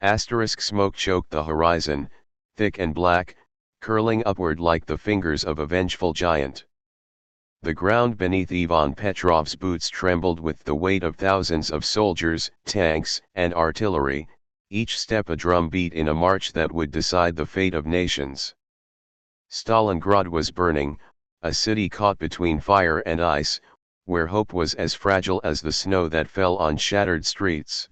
Smoke choked the horizon, thick and black, curling upward like the fingers of a vengeful giant. The ground beneath Ivan Petrov's boots trembled with the weight of thousands of soldiers, tanks, and artillery, each step a drum beat in a march that would decide the fate of nations. Stalingrad was burning, a city caught between fire and ice, where hope was as fragile as the snow that fell on shattered streets.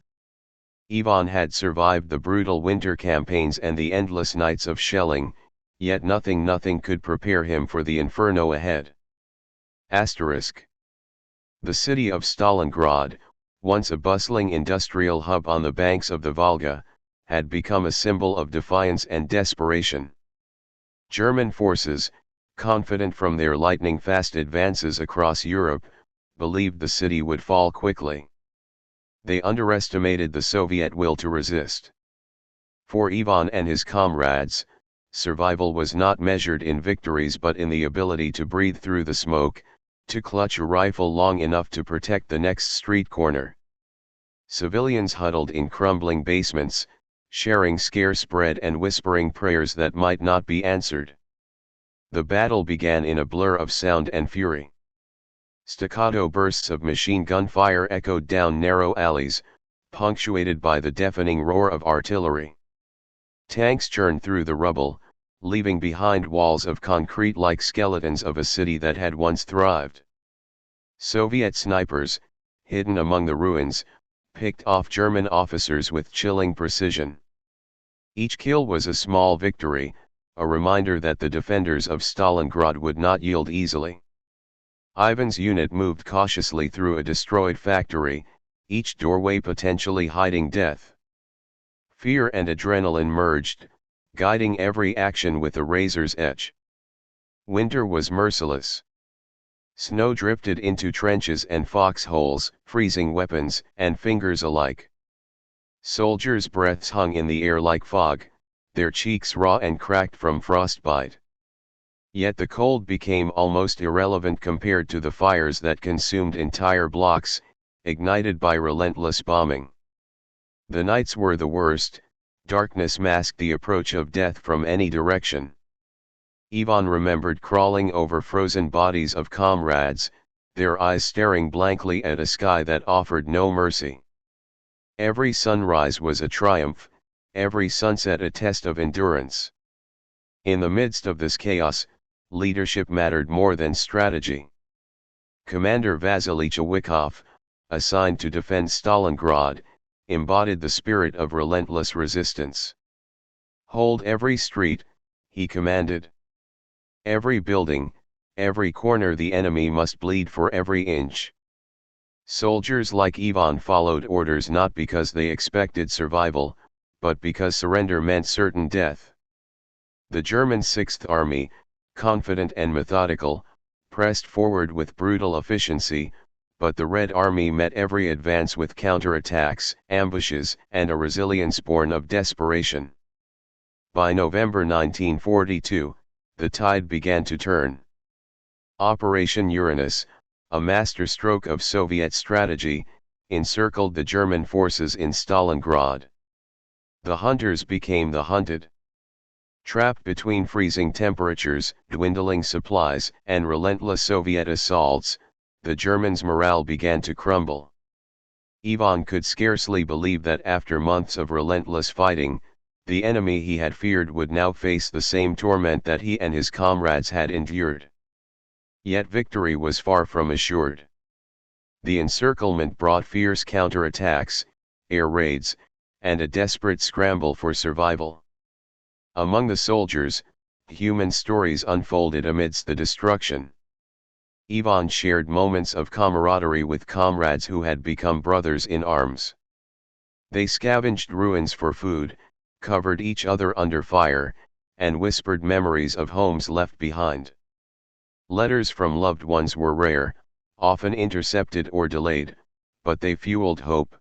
Ivan had survived the brutal winter campaigns and the endless nights of shelling, yet nothing could prepare him for the inferno ahead. The city of Stalingrad, once a bustling industrial hub on the banks of the Volga, had become a symbol of defiance and desperation. German forces, confident from their lightning-fast advances across Europe, believed the city would fall quickly. They underestimated the Soviet will to resist. For Ivan and his comrades, survival was not measured in victories but in the ability to breathe through the smoke, to clutch a rifle long enough to protect the next street corner. Civilians huddled in crumbling basements, sharing scarce bread and whispering prayers that might not be answered. The battle began in a blur of sound and fury. Staccato bursts of machine gun fire echoed down narrow alleys, punctuated by the deafening roar of artillery. Tanks churned through the rubble, leaving behind walls of concrete like skeletons of a city that had once thrived. Soviet snipers, hidden among the ruins, picked off German officers with chilling precision. Each kill was a small victory, a reminder that the defenders of Stalingrad would not yield easily. Ivan's unit moved cautiously through a destroyed factory, each doorway potentially hiding death. Fear and adrenaline merged, guiding every action with a razor's edge. Winter was merciless. Snow drifted into trenches and foxholes, freezing weapons and fingers alike. Soldiers' breaths hung in the air like fog, their cheeks raw and cracked from frostbite. Yet the cold became almost irrelevant compared to the fires that consumed entire blocks, ignited by relentless bombing. The nights were the worst, darkness masked the approach of death from any direction. Ivan remembered crawling over frozen bodies of comrades, their eyes staring blankly at a sky that offered no mercy. Every sunrise was a triumph, every sunset a test of endurance. In the midst of this chaos, leadership mattered more than strategy. Commander Vasily Chawikov, assigned to defend Stalingrad, embodied the spirit of relentless resistance. "Hold every street," he commanded. "Every building, every corner the enemy must bleed for every inch." Soldiers like Ivan followed orders not because they expected survival, but because surrender meant certain death. The German Sixth Army, confident and methodical, pressed forward with brutal efficiency, but the Red Army met every advance with counterattacks, ambushes, and a resilience born of desperation. By November 1942, the tide began to turn. Operation Uranus, a masterstroke of Soviet strategy, encircled the German forces in Stalingrad. The hunters became the hunted. Trapped between freezing temperatures, dwindling supplies, and relentless Soviet assaults, the Germans' morale began to crumble. Ivan could scarcely believe that after months of relentless fighting, the enemy he had feared would now face the same torment that he and his comrades had endured. Yet victory was far from assured. The encirclement brought fierce counterattacks, air raids, and a desperate scramble for survival. Among the soldiers, human stories unfolded amidst the destruction. Ivan shared moments of camaraderie with comrades who had become brothers in arms. They scavenged ruins for food, covered each other under fire, and whispered memories of homes left behind. Letters from loved ones were rare, often intercepted or delayed, but they fueled hope.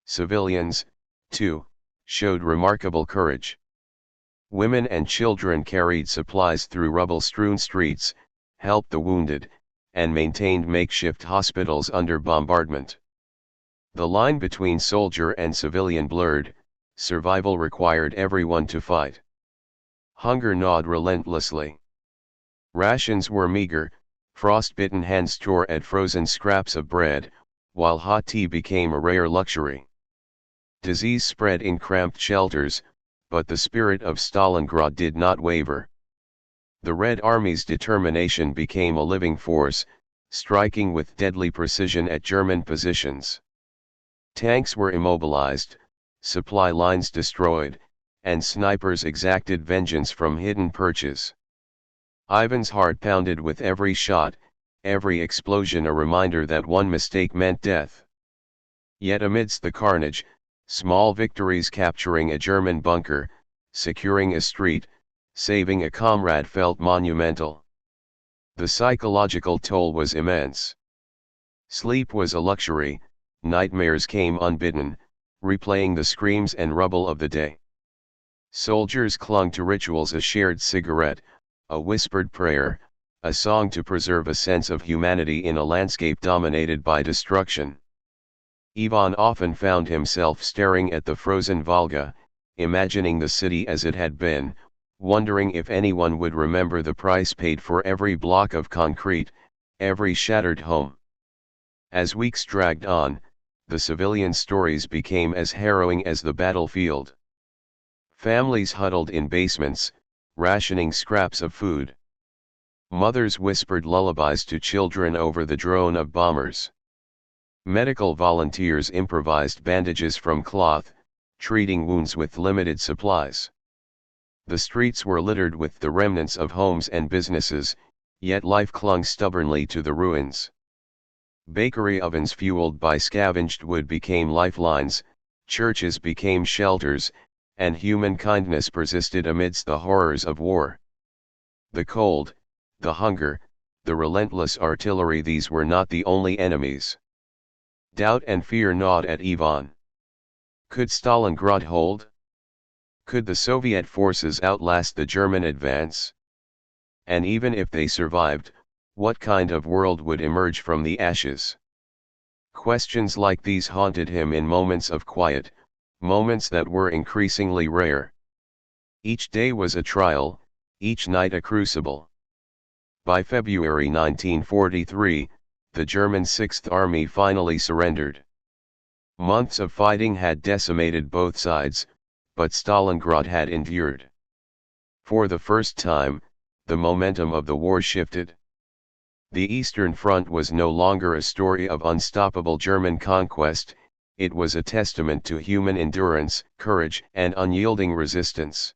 Civilians, too, showed remarkable courage. Women and children carried supplies through rubble-strewn streets, helped the wounded, and maintained makeshift hospitals under bombardment. The line between soldier and civilian blurred, survival required everyone to fight. Hunger gnawed relentlessly. Rations were meager, frostbitten hands tore at frozen scraps of bread, while hot tea became a rare luxury. Disease spread in cramped shelters, but the spirit of Stalingrad did not waver. The Red Army's determination became a living force, striking with deadly precision at German positions. Tanks were immobilized, supply lines destroyed, and snipers exacted vengeance from hidden perches. Ivan's heart pounded with every shot, every explosion a reminder that one mistake meant death. Yet amidst the carnage, small victories, capturing a German bunker, securing a street, saving a comrade, felt monumental. The psychological toll was immense. Sleep was a luxury, nightmares came unbidden, replaying the screams and rubble of the day. Soldiers clung to rituals: a shared cigarette, a whispered prayer, a song to preserve a sense of humanity in a landscape dominated by destruction. Ivan often found himself staring at the frozen Volga, imagining the city as it had been, wondering if anyone would remember the price paid for every block of concrete, every shattered home. As weeks dragged on, the civilian stories became as harrowing as the battlefield. Families huddled in basements, rationing scraps of food. Mothers whispered lullabies to children over the drone of bombers. Medical volunteers improvised bandages from cloth, treating wounds with limited supplies. The streets were littered with the remnants of homes and businesses, yet life clung stubbornly to the ruins. Bakery ovens fueled by scavenged wood became lifelines, churches became shelters, and human kindness persisted amidst the horrors of war. The cold, the hunger, the relentless artillery, these were not the only enemies. Doubt and fear gnawed at Ivan. Could Stalingrad hold? Could the Soviet forces outlast the German advance? And even if they survived, what kind of world would emerge from the ashes? Questions like these haunted him in moments of quiet, moments that were increasingly rare. Each day was a trial, each night a crucible. By February 1943, the German Sixth Army finally surrendered. Months of fighting had decimated both sides, but Stalingrad had endured. For the first time, the momentum of the war shifted. The Eastern Front was no longer a story of unstoppable German conquest, it was a testament to human endurance, courage, and unyielding resistance.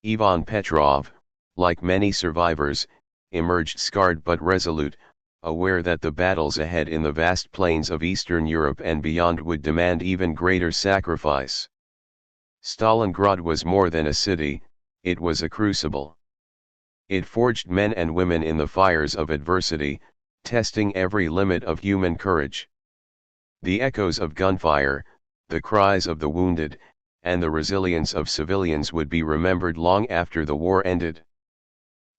Ivan Petrov, like many survivors, emerged scarred but resolute, aware that the battles ahead in the vast plains of Eastern Europe and beyond would demand even greater sacrifice. Stalingrad was more than a city, it was a crucible. It forged men and women in the fires of adversity, testing every limit of human courage. The echoes of gunfire, the cries of the wounded, and the resilience of civilians would be remembered long after the war ended.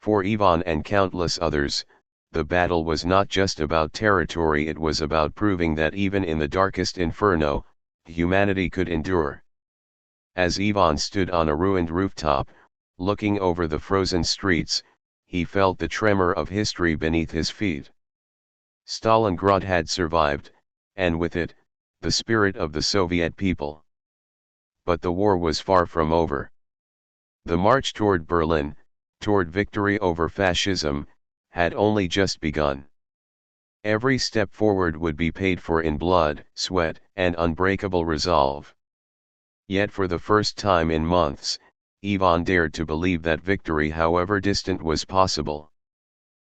For Ivan and countless others, the battle was not just about territory, it was about proving that even in the darkest inferno, humanity could endure. As Ivan stood on a ruined rooftop, looking over the frozen streets, he felt the tremor of history beneath his feet. Stalingrad had survived, and with it, the spirit of the Soviet people. But the war was far from over. The march toward Berlin, toward victory over fascism, had only just begun. Every step forward would be paid for in blood, sweat, and unbreakable resolve. Yet for the first time in months, Ivan dared to believe that victory, however distant, was possible.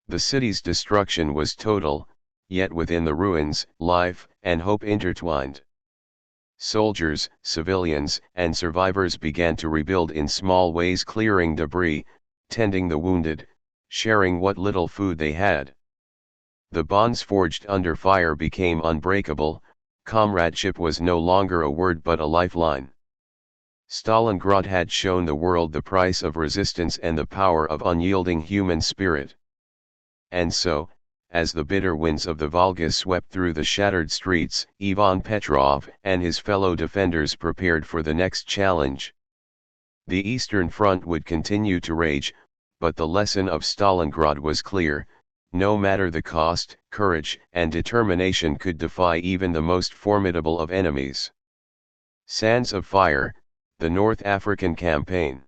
The city's destruction was total, yet within the ruins, life and hope intertwined. Soldiers, civilians, and survivors began to rebuild in small ways, clearing debris, tending the wounded, sharing what little food they had. The bonds forged under fire became unbreakable, comradeship was no longer a word but a lifeline. Stalingrad had shown the world the price of resistance and the power of unyielding human spirit. And so, as the bitter winds of the Volga swept through the shattered streets. Ivan Petrov and his fellow defenders prepared for the next challenge. The Eastern Front would continue to rage, but the lesson of Stalingrad was clear: no matter the cost, courage and determination could defy even the most formidable of enemies. Sands of Fire, the North African Campaign.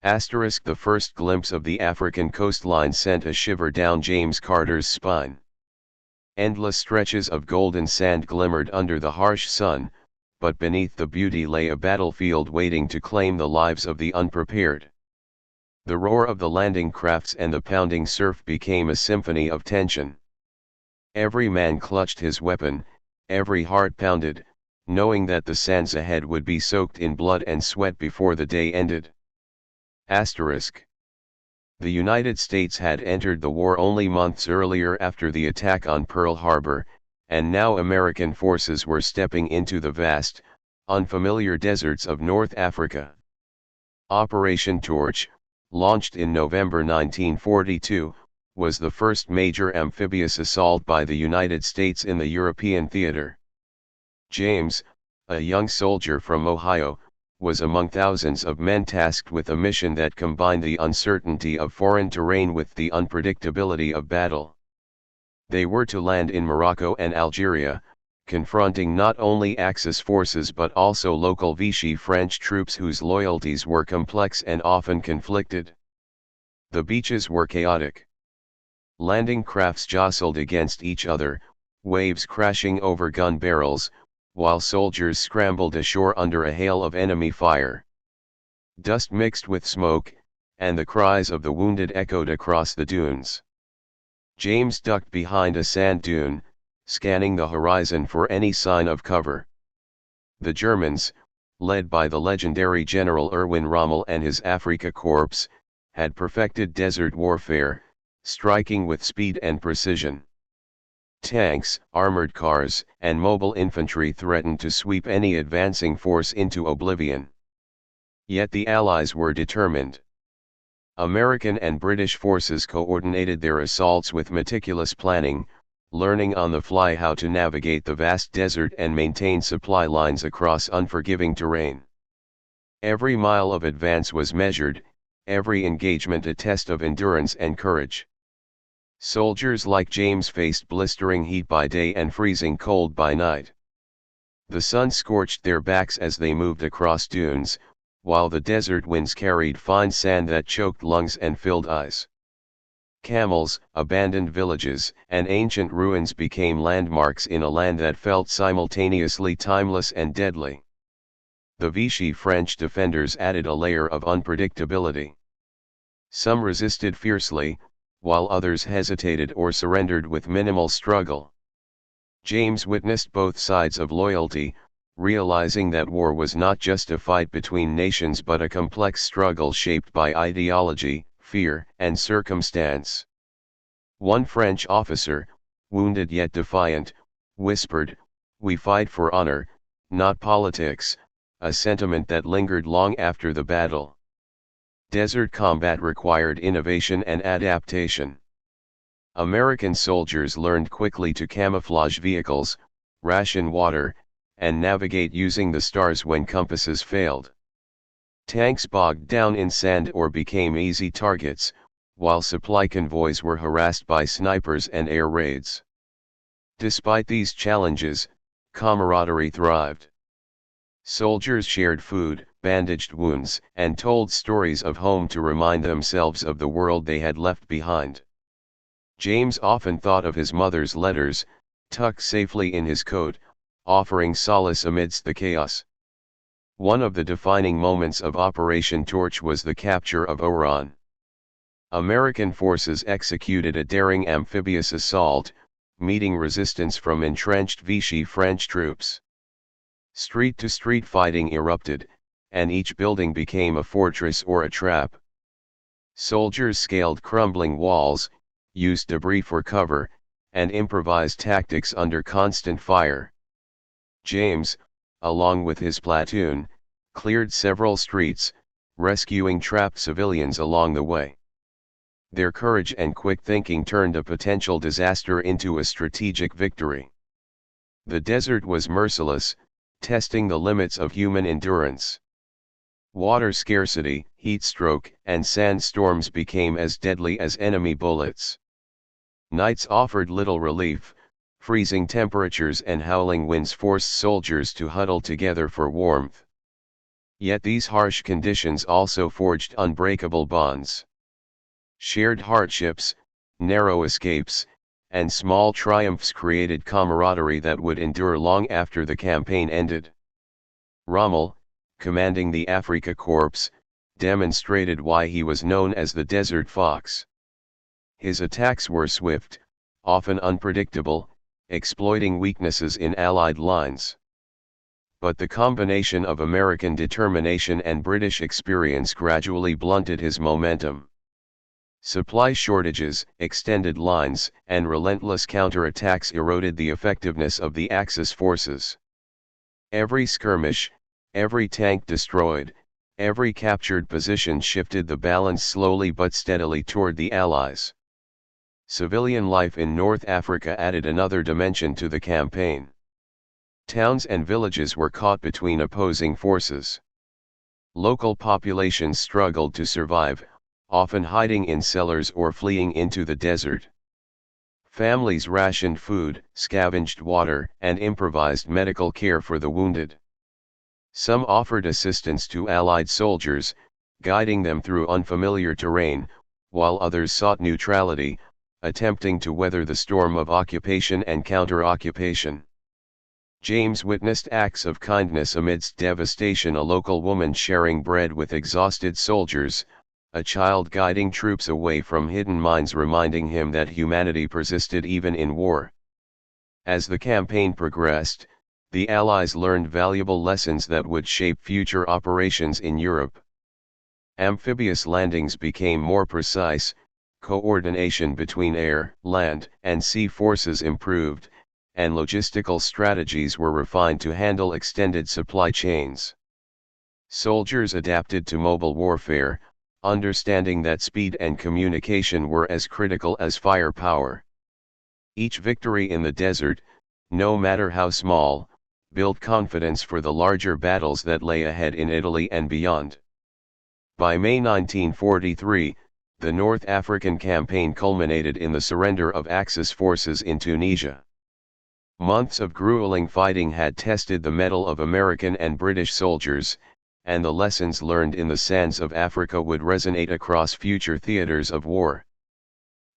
The first glimpse of the African coastline sent a shiver down James Carter's spine. Endless stretches of golden sand glimmered under the harsh sun, but beneath the beauty lay a battlefield waiting to claim the lives of the unprepared. The roar of the landing crafts and the pounding surf became a symphony of tension. Every man clutched his weapon, every heart pounded, knowing that the sands ahead would be soaked in blood and sweat before the day ended. The United States had entered the war only months earlier after the attack on Pearl Harbor, and now American forces were stepping into the vast, unfamiliar deserts of North Africa. Operation Torch, launched in November 1942, was the first major amphibious assault by the United States in the European theater. James, a young soldier from Ohio, was among thousands of men tasked with a mission that combined the uncertainty of foreign terrain with the unpredictability of battle. They were to land in Morocco and Algeria, confronting not only Axis forces but also local Vichy French troops whose loyalties were complex and often conflicted. The beaches were chaotic. Landing crafts jostled against each other, waves crashing over gun barrels, while soldiers scrambled ashore under a hail of enemy fire. Dust mixed with smoke, and the cries of the wounded echoed across the dunes. James ducked behind a sand dune, scanning the horizon for any sign of cover. The Germans, led by the legendary General Erwin Rommel and his Afrika Korps, had perfected desert warfare, striking with speed and precision. Tanks, armored cars, and mobile infantry threatened to sweep any advancing force into oblivion. Yet the Allies were determined. American and British forces coordinated their assaults with meticulous planning, learning on the fly how to navigate the vast desert and maintain supply lines across unforgiving terrain. Every mile of advance was measured, every engagement a test of endurance and courage. Soldiers like James faced blistering heat by day and freezing cold by night. The sun scorched their backs as they moved across dunes, while the desert winds carried fine sand that choked lungs and filled eyes. Camels, abandoned villages, and ancient ruins became landmarks in a land that felt simultaneously timeless and deadly. The Vichy French defenders added a layer of unpredictability. Some resisted fiercely, while others hesitated or surrendered with minimal struggle. James witnessed both sides of loyalty, realizing that war was not just a fight between nations but a complex struggle shaped by ideology, fear, and circumstance. One French officer, wounded yet defiant, whispered, "We fight for honor, not politics," a sentiment that lingered long after the battle. Desert combat required innovation and adaptation. American soldiers learned quickly to camouflage vehicles, ration water, and navigate using the stars when compasses failed. Tanks bogged down in sand or became easy targets, while supply convoys were harassed by snipers and air raids. Despite these challenges, camaraderie thrived. Soldiers shared food, bandaged wounds, and told stories of home to remind themselves of the world they had left behind. James often thought of his mother's letters, tucked safely in his coat, offering solace amidst the chaos. One of the defining moments of Operation Torch was the capture of Oran. American forces executed a daring amphibious assault, meeting resistance from entrenched Vichy French troops. Street-to-street fighting erupted, and each building became a fortress or a trap. Soldiers scaled crumbling walls, used debris for cover, and improvised tactics under constant fire. James, along with his platoon, cleared several streets, rescuing trapped civilians along the way. Their courage and quick thinking turned a potential disaster into a strategic victory. The desert was merciless, testing the limits of human endurance. Water scarcity, heat stroke, and sandstorms became as deadly as enemy bullets. Nights offered little relief. Freezing temperatures and howling winds forced soldiers to huddle together for warmth. Yet these harsh conditions also forged unbreakable bonds. Shared hardships, narrow escapes, and small triumphs created camaraderie that would endure long after the campaign ended. Rommel, commanding the Afrika Corps, demonstrated why he was known as the Desert Fox. His attacks were swift, often unpredictable, exploiting weaknesses in Allied lines. But the combination of American determination and British experience gradually blunted his momentum. Supply shortages, extended lines, and relentless counterattacks eroded the effectiveness of the Axis forces. Every skirmish, every tank destroyed, every captured position shifted the balance slowly but steadily toward the Allies. Civilian life in North Africa added another dimension to the campaign. Towns and villages were caught between opposing forces. Local populations struggled to survive, often hiding in cellars or fleeing into the desert. Families rationed food, scavenged water, and improvised medical care for the wounded. Some offered assistance to Allied soldiers, guiding them through unfamiliar terrain, while others sought neutrality, attempting to weather the storm of occupation and counter-occupation. James witnessed acts of kindness amidst devastation: a local woman sharing bread with exhausted soldiers, a child guiding troops away from hidden mines, reminding him that humanity persisted even in war. As the campaign progressed, the Allies learned valuable lessons that would shape future operations in Europe. Amphibious landings became more precise, coordination between air, land, and sea forces improved, and logistical strategies were refined to handle extended supply chains. Soldiers adapted to mobile warfare, understanding that speed and communication were as critical as firepower. Each victory in the desert, no matter how small, built confidence for the larger battles that lay ahead in Italy and beyond. By May 1943, the North African campaign culminated in the surrender of Axis forces in Tunisia. Months of grueling fighting had tested the mettle of American and British soldiers, and the lessons learned in the sands of Africa would resonate across future theaters of war.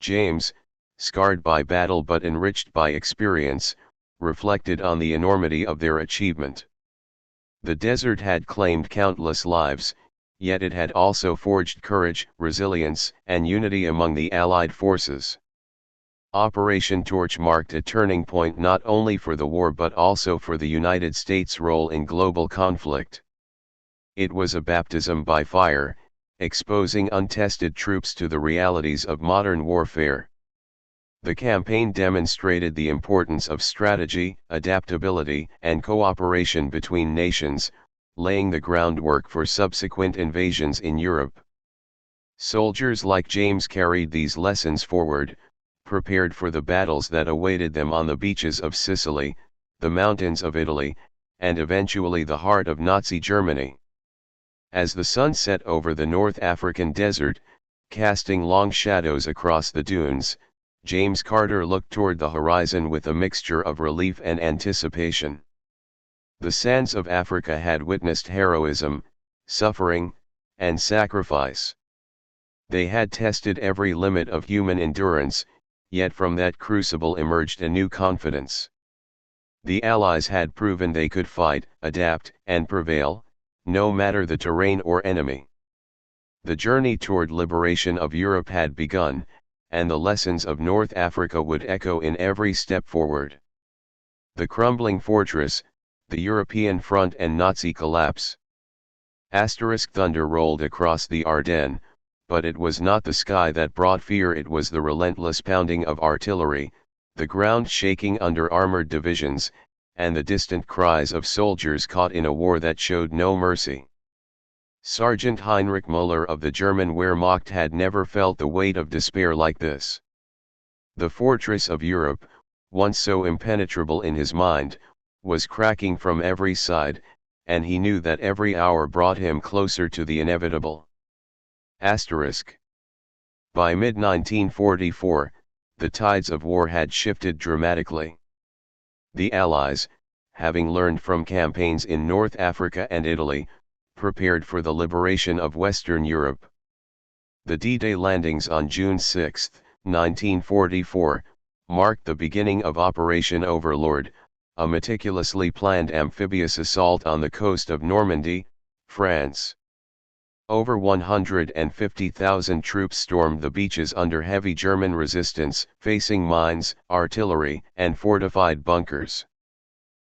James, scarred by battle but enriched by experience, reflected on the enormity of their achievement. The desert had claimed countless lives, yet it had also forged courage, resilience, and unity among the Allied forces. Operation Torch marked a turning point not only for the war but also for the United States' role in global conflict. It was a baptism by fire, exposing untested troops to the realities of modern warfare. The campaign demonstrated the importance of strategy, adaptability, and cooperation between nations, laying the groundwork for subsequent invasions in Europe. Soldiers like James carried these lessons forward, prepared for the battles that awaited them on the beaches of Sicily, the mountains of Italy, and eventually the heart of Nazi Germany. As the sun set over the North African desert, casting long shadows across the dunes, James Carter looked toward the horizon with a mixture of relief and anticipation. The sands of Africa had witnessed heroism, suffering, and sacrifice. They had tested every limit of human endurance, yet from that crucible emerged a new confidence. The Allies had proven they could fight, adapt, and prevail, no matter the terrain or enemy. The journey toward liberation of Europe had begun, and the lessons of North Africa would echo in every step forward. The crumbling fortress, the European front, and Nazi collapse. Thunder rolled across the Ardennes, but it was not the sky that brought fear, it was the relentless pounding of artillery, the ground shaking under armored divisions, and the distant cries of soldiers caught in a war that showed no mercy. Sergeant Heinrich Müller of the German Wehrmacht had never felt the weight of despair like this. The fortress of Europe, once so impenetrable in his mind, was cracking from every side, and he knew that every hour brought him closer to the inevitable. Asterisk. By mid-1944, the tides of war had shifted dramatically. The Allies, having learned from campaigns in North Africa and Italy, prepared for the liberation of Western Europe. The D-Day landings on June 6, 1944, marked the beginning of Operation Overlord, a meticulously planned amphibious assault on the coast of Normandy, France. Over 150,000 troops stormed the beaches under heavy German resistance, facing mines, artillery, and fortified bunkers.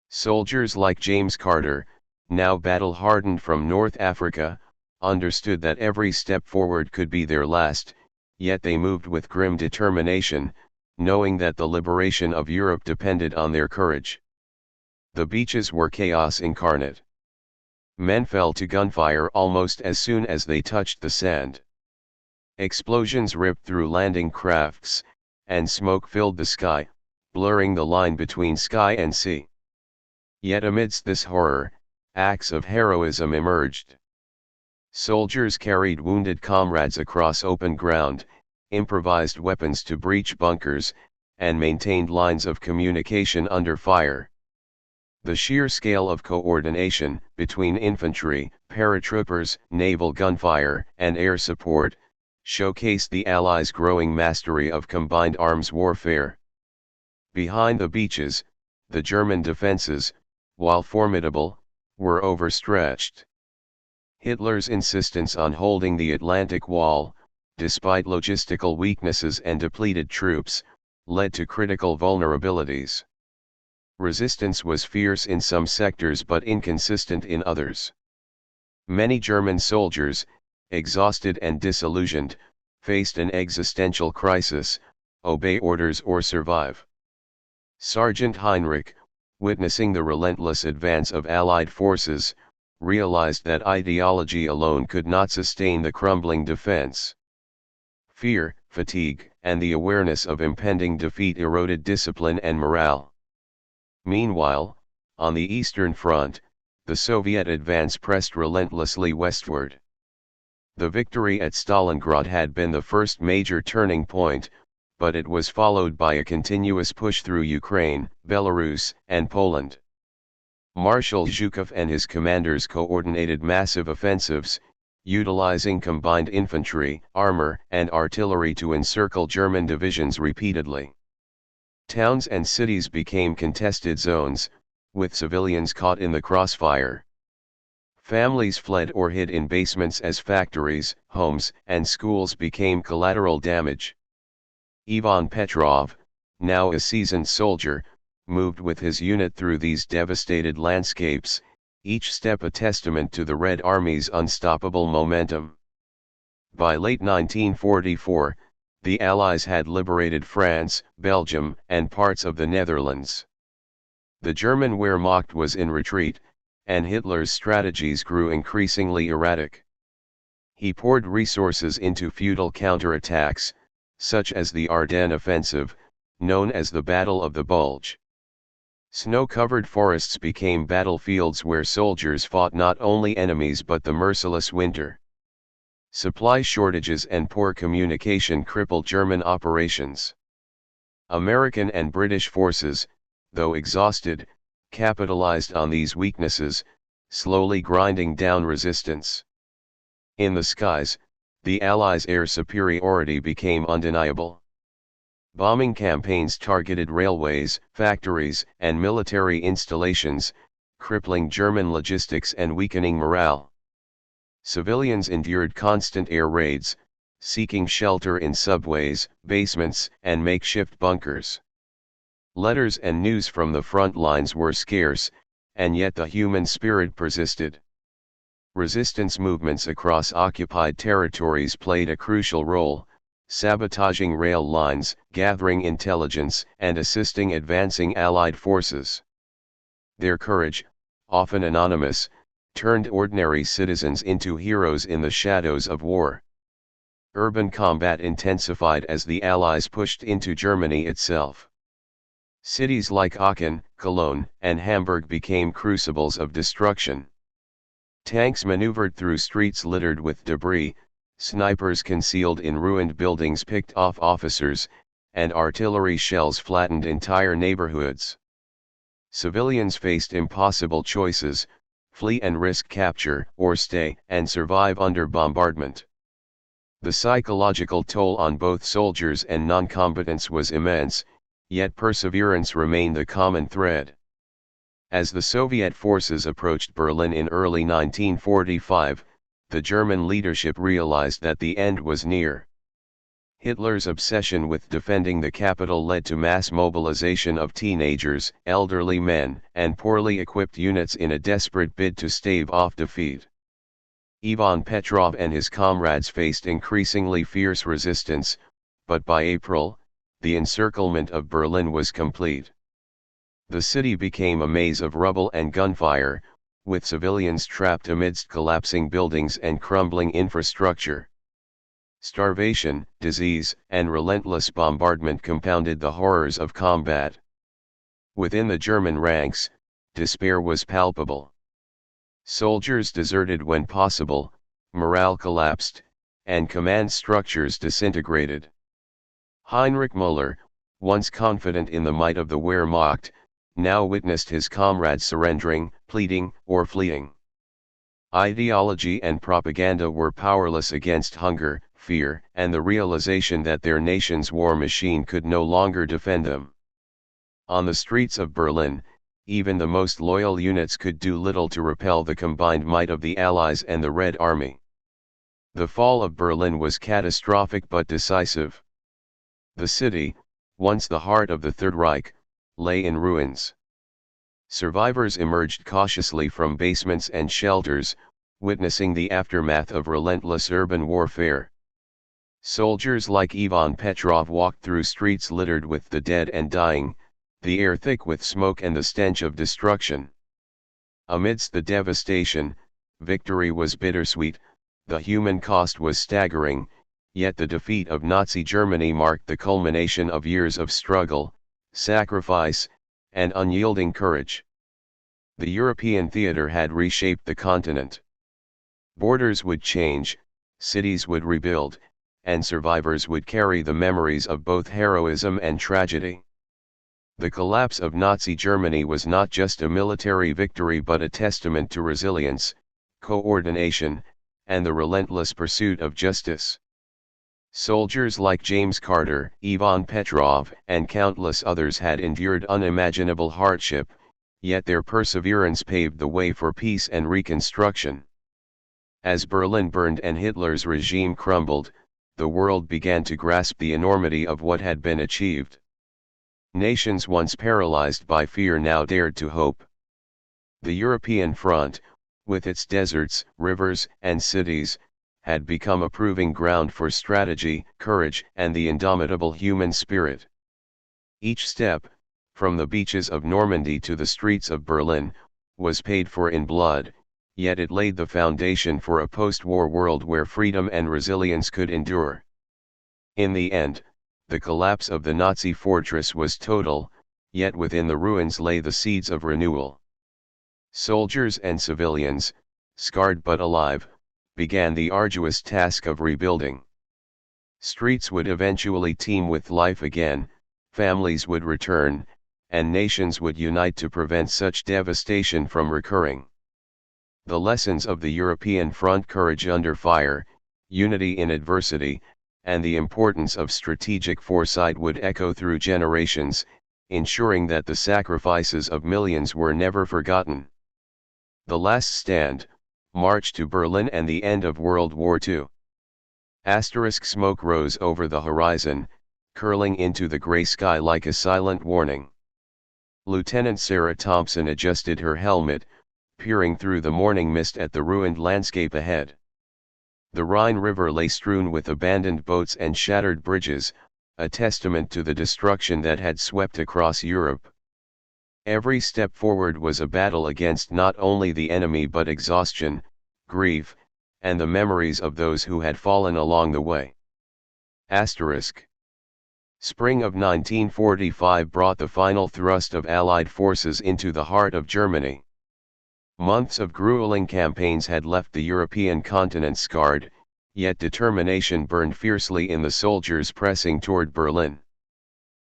Soldiers like James Carter, now battle-hardened from North Africa, understood that every step forward could be their last, yet they moved with grim determination, knowing that the liberation of Europe depended on their courage. The beaches were chaos incarnate. Men fell to gunfire almost as soon as they touched the sand. Explosions ripped through landing crafts, and smoke filled the sky, blurring the line between sky and sea. Yet amidst this horror, acts of heroism emerged. Soldiers carried wounded comrades across open ground, improvised weapons to breach bunkers, and maintained lines of communication under fire. The sheer scale of coordination between infantry, paratroopers, naval gunfire, and air support showcased the Allies' growing mastery of combined arms warfare. Behind the beaches, the German defenses, while formidable, were overstretched. Hitler's insistence on holding the Atlantic Wall, despite logistical weaknesses and depleted troops, led to critical vulnerabilities. Resistance was fierce in some sectors but inconsistent in others. Many German soldiers, exhausted and disillusioned, faced an existential crisis: obey orders or survive. Sergeant Heinrich, witnessing the relentless advance of Allied forces, realized that ideology alone could not sustain the crumbling defense. Fear, fatigue, and the awareness of impending defeat eroded discipline and morale. Meanwhile, on the Eastern Front, the Soviet advance pressed relentlessly westward. The victory at Stalingrad had been the first major turning point, but it was followed by a continuous push through Ukraine, Belarus, and Poland. Marshal Zhukov and his commanders coordinated massive offensives, utilizing combined infantry, armor, and artillery to encircle German divisions repeatedly. Towns and cities became contested zones, with civilians caught in the crossfire. Families fled or hid in basements as factories, homes, and schools became collateral damage. Ivan Petrov, now a seasoned soldier, moved with his unit through these devastated landscapes, each step a testament to the Red Army's unstoppable momentum. By late 1944, the Allies had liberated France, Belgium, and parts of the Netherlands. The German Wehrmacht was in retreat, and Hitler's strategies grew increasingly erratic. He poured resources into futile counterattacks, such as the Ardennes offensive, known as the Battle of the Bulge. Snow-covered forests became battlefields where soldiers fought not only enemies but the merciless winter. Supply shortages and poor communication crippled German operations. American and British forces, though exhausted, capitalized on these weaknesses, slowly grinding down resistance. In the skies, the Allies' air superiority became undeniable. Bombing campaigns targeted railways, factories, and military installations, crippling German logistics and weakening morale. Civilians endured constant air raids, seeking shelter in subways, basements, and makeshift bunkers. Letters and news from the front lines were scarce, and yet the human spirit persisted. Resistance movements across occupied territories played a crucial role, sabotaging rail lines, gathering intelligence, and assisting advancing Allied forces. Their courage, often anonymous, turned ordinary citizens into heroes in the shadows of war. Urban combat intensified as the Allies pushed into Germany itself. Cities like Aachen, Cologne, and Hamburg became crucibles of destruction. Tanks maneuvered through streets littered with debris, snipers concealed in ruined buildings picked off officers, and artillery shells flattened entire neighborhoods. Civilians faced impossible choices: flee and risk capture, or stay and survive under bombardment. The psychological toll on both soldiers and non-combatants was immense, yet perseverance remained the common thread. As the Soviet forces approached Berlin in early 1945, the German leadership realized that the end was near. Hitler's obsession with defending the capital led to mass mobilization of teenagers, elderly men, and poorly equipped units in a desperate bid to stave off defeat. Ivan Petrov and his comrades faced increasingly fierce resistance, but by April, the encirclement of Berlin was complete. The city became a maze of rubble and gunfire, with civilians trapped amidst collapsing buildings and crumbling infrastructure. Starvation, disease, and relentless bombardment compounded the horrors of combat. Within the German ranks, despair was palpable. Soldiers deserted when possible, morale collapsed, and command structures disintegrated. Heinrich Müller, once confident in the might of the Wehrmacht, now witnessed his comrades surrendering, pleading, or fleeing. Ideology and propaganda were powerless against hunger, fear, and the realization that their nation's war machine could no longer defend them. On the streets of Berlin, even the most loyal units could do little to repel the combined might of the Allies and the Red Army. The fall of Berlin was catastrophic but decisive. The city, once the heart of the Third Reich, lay in ruins. Survivors emerged cautiously from basements and shelters, witnessing the aftermath of relentless urban warfare. Soldiers like Ivan Petrov walked through streets littered with the dead and dying, the air thick with smoke and the stench of destruction. Amidst the devastation, victory was bittersweet, the human cost was staggering, yet the defeat of Nazi Germany marked the culmination of years of struggle, sacrifice, and unyielding courage. The European theater had reshaped the continent. Borders would change, cities would rebuild, and survivors would carry the memories of both heroism and tragedy. The collapse of Nazi Germany was not just a military victory but a testament to resilience, coordination, and the relentless pursuit of justice. Soldiers like James Carter, Ivan Petrov, and countless others had endured unimaginable hardship, yet their perseverance paved the way for peace and reconstruction. As Berlin burned and Hitler's regime crumbled, the world began to grasp the enormity of what had been achieved. Nations once paralyzed by fear now dared to hope. The European front, with its deserts, rivers, and cities, had become a proving ground for strategy, courage, and the indomitable human spirit. Each step, from the beaches of Normandy to the streets of Berlin, was paid for in blood, yet it laid the foundation for a post-war world where freedom and resilience could endure. In the end, the collapse of the Nazi fortress was total, yet within the ruins lay the seeds of renewal. Soldiers and civilians, scarred but alive, began the arduous task of rebuilding. Streets would eventually teem with life again, families would return, and nations would unite to prevent such devastation from recurring. The lessons of the European front: courage under fire, unity in adversity, and the importance of strategic foresight would echo through generations, ensuring that the sacrifices of millions were never forgotten. The Last Stand, March to Berlin and the End of World War II. Smoke rose over the horizon, curling into the gray sky like a silent warning. Lieutenant Sarah Thompson adjusted her helmet, peering through the morning mist at the ruined landscape ahead. The Rhine River lay strewn with abandoned boats and shattered bridges, a testament to the destruction that had swept across Europe. Every step forward was a battle against not only the enemy but exhaustion, grief, and the memories of those who had fallen along the way. Asterisk. Spring of 1945 brought the final thrust of Allied forces into the heart of Germany. Months of grueling campaigns had left the European continent scarred, yet determination burned fiercely in the soldiers pressing toward Berlin.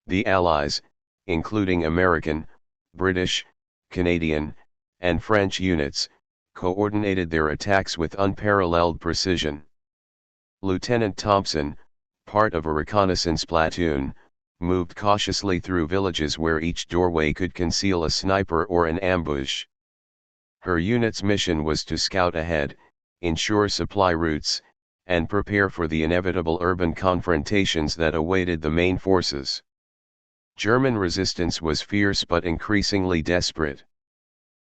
The Allies, including American, British, Canadian, and French units, coordinated their attacks with unparalleled precision. Lieutenant Thompson, part of a reconnaissance platoon, moved cautiously through villages where each doorway could conceal a sniper or an ambush. Her unit's mission was to scout ahead, ensure supply routes, and prepare for the inevitable urban confrontations that awaited the main forces. German resistance was fierce but increasingly desperate.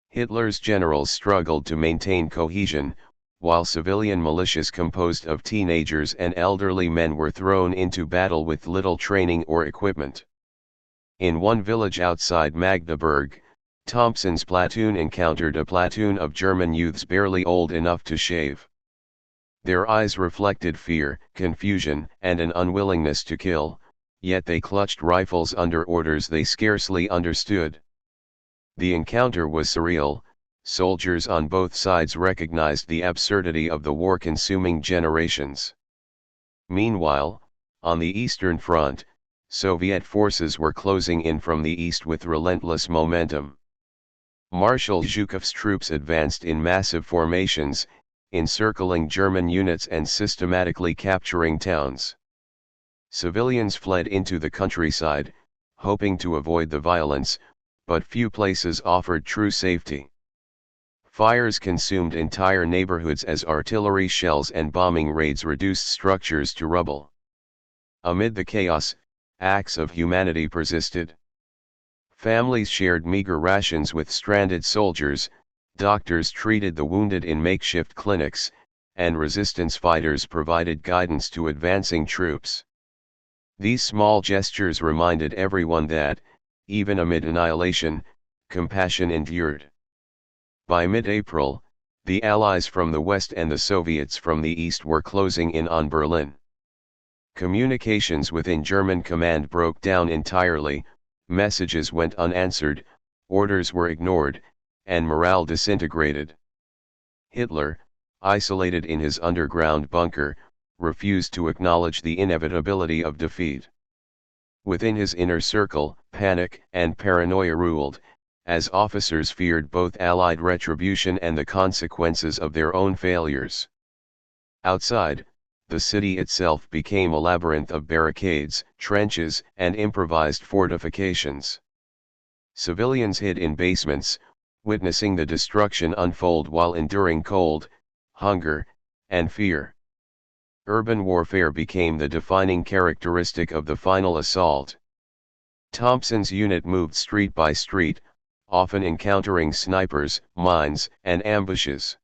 Hitler's generals struggled to maintain cohesion, while civilian militias composed of teenagers and elderly men were thrown into battle with little training or equipment. In one village outside Magdeburg, Thompson's platoon encountered a platoon of German youths barely old enough to shave. Their eyes reflected fear, confusion, and an unwillingness to kill, yet they clutched rifles under orders they scarcely understood. The encounter was surreal. Soldiers on both sides recognized the absurdity of the war consuming generations. Meanwhile, on the Eastern Front, Soviet forces were closing in from the east with relentless momentum. Marshal Zhukov's troops advanced in massive formations, encircling German units and systematically capturing towns. Civilians fled into the countryside, hoping to avoid the violence, but few places offered true safety. Fires consumed entire neighborhoods as artillery shells and bombing raids reduced structures to rubble. Amid the chaos, acts of humanity persisted. Families shared meager rations with stranded soldiers, doctors treated the wounded in makeshift clinics, and resistance fighters provided guidance to advancing troops. These small gestures reminded everyone that, even amid annihilation, compassion endured. By mid-April, the Allies from the west and the Soviets from the east were closing in on Berlin. Communications within German command broke down entirely, messages went unanswered, orders were ignored, and morale disintegrated. Hitler, isolated in his underground bunker, refused to acknowledge the inevitability of defeat. Within his inner circle, panic and paranoia ruled, as officers feared both Allied retribution and the consequences of their own failures. Outside, the city itself became a labyrinth of barricades, trenches, and improvised fortifications. Civilians hid in basements, witnessing the destruction unfold while enduring cold, hunger, and fear. Urban warfare became the defining characteristic of the final assault. Thompson's unit moved street by street, often encountering snipers, mines, and ambushes.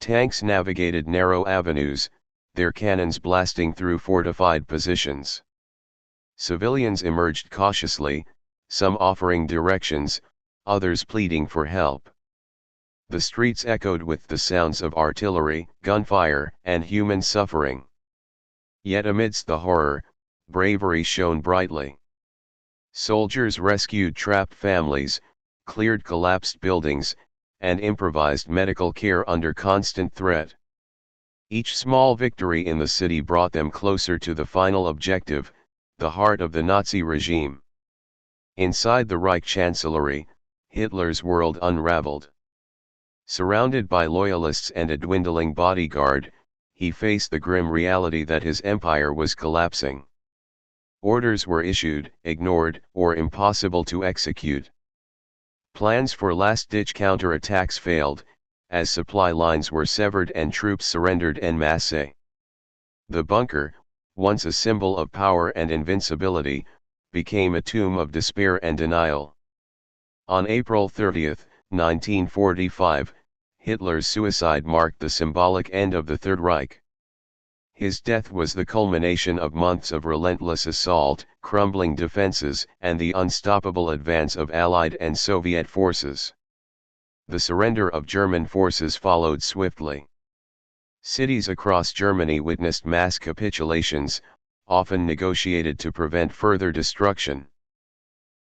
Tanks navigated narrow avenues, their cannons blasting through fortified positions. Civilians emerged cautiously, some offering directions, others pleading for help. The streets echoed with the sounds of artillery, gunfire, and human suffering. Yet amidst the horror, bravery shone brightly. Soldiers rescued trapped families, cleared collapsed buildings, and improvised medical care under constant threat. Each small victory in the city brought them closer to the final objective, the heart of the Nazi regime. Inside the Reich Chancellery, Hitler's world unraveled. Surrounded by loyalists and a dwindling bodyguard, he faced the grim reality that his empire was collapsing. Orders were issued, ignored, or impossible to execute. Plans for last-ditch counterattacks failed, as supply lines were severed and troops surrendered en masse. The bunker, once a symbol of power and invincibility, became a tomb of despair and denial. On April 30, 1945, Hitler's suicide marked the symbolic end of the Third Reich. His death was the culmination of months of relentless assault, crumbling defenses, and the unstoppable advance of Allied and Soviet forces. The surrender of German forces followed swiftly. Cities across Germany witnessed mass capitulations, often negotiated to prevent further destruction.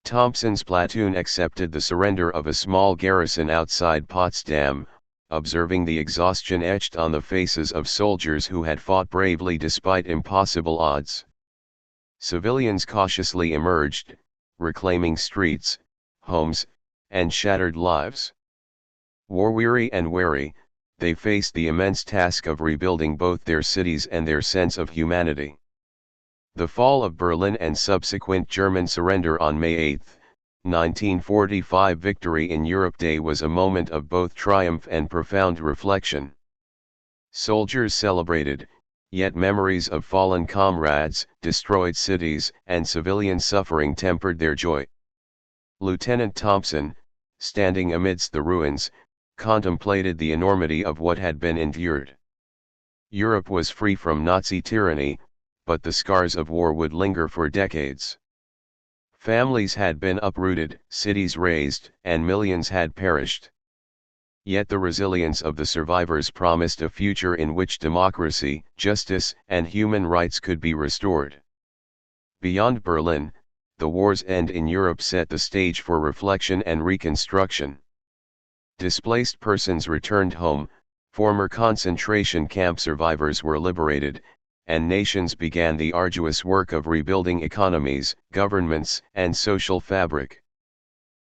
Thompson's platoon accepted the surrender of a small garrison outside Potsdam, observing the exhaustion etched on the faces of soldiers who had fought bravely despite impossible odds. Civilians cautiously emerged, reclaiming streets, homes, and shattered lives. War-weary and wary, they faced the immense task of rebuilding both their cities and their sense of humanity. The fall of Berlin and subsequent German surrender on May 8, 1945 Victory in Europe Day was a moment of both triumph and profound reflection. Soldiers celebrated, yet memories of fallen comrades, destroyed cities, and civilian suffering tempered their joy. Lieutenant Thompson, standing amidst the ruins, contemplated the enormity of what had been endured. Europe was free from Nazi tyranny, but the scars of war would linger for decades. Families had been uprooted, cities razed, and millions had perished. Yet the resilience of the survivors promised a future in which democracy, justice, and human rights could be restored. Beyond Berlin, the war's end in Europe set the stage for reflection and reconstruction. Displaced persons returned home, former concentration camp survivors were liberated, and nations began the arduous work of rebuilding economies, governments, and social fabric.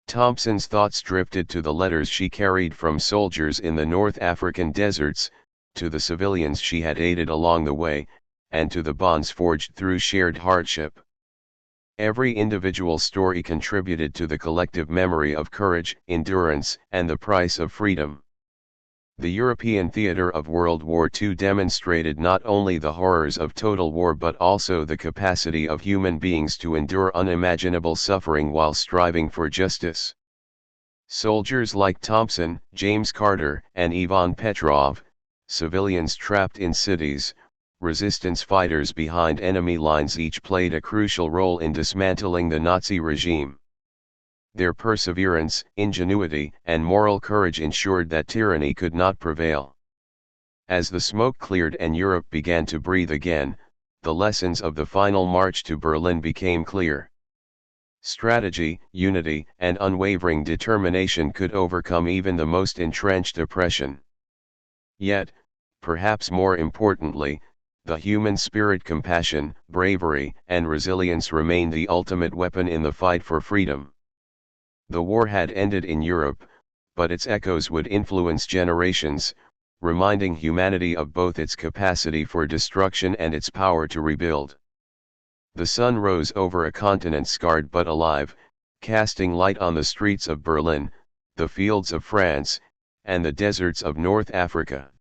Thompson's thoughts drifted to the letters she carried from soldiers in the North African deserts, to the civilians she had aided along the way, and to the bonds forged through shared hardship. Every individual story contributed to the collective memory of courage, endurance, and the price of freedom. The European theater of World War II demonstrated not only the horrors of total war but also the capacity of human beings to endure unimaginable suffering while striving for justice. Soldiers like Thompson, James Carter, and Ivan Petrov, civilians trapped in cities, resistance fighters behind enemy lines each played a crucial role in dismantling the Nazi regime. Their perseverance, ingenuity, and moral courage ensured that tyranny could not prevail. As the smoke cleared and Europe began to breathe again, the lessons of the final march to Berlin became clear. Strategy, unity, and unwavering determination could overcome even the most entrenched oppression. Yet, perhaps more importantly, the human spirit, compassion, bravery, and resilience remained the ultimate weapon in the fight for freedom. The war had ended in Europe, but its echoes would influence generations, reminding humanity of both its capacity for destruction and its power to rebuild. The sun rose over a continent scarred but alive, casting light on the streets of Berlin, the fields of France, and the deserts of North Africa.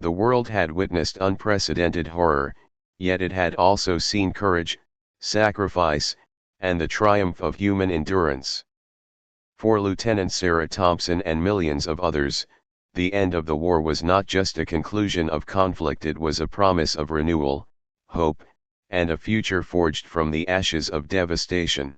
The world had witnessed unprecedented horror, yet it had also seen courage, sacrifice, and the triumph of human endurance. For Lieutenant Sarah Thompson and millions of others, the end of the war was not just a conclusion of conflict, it was a promise of renewal, hope, and a future forged from the ashes of devastation.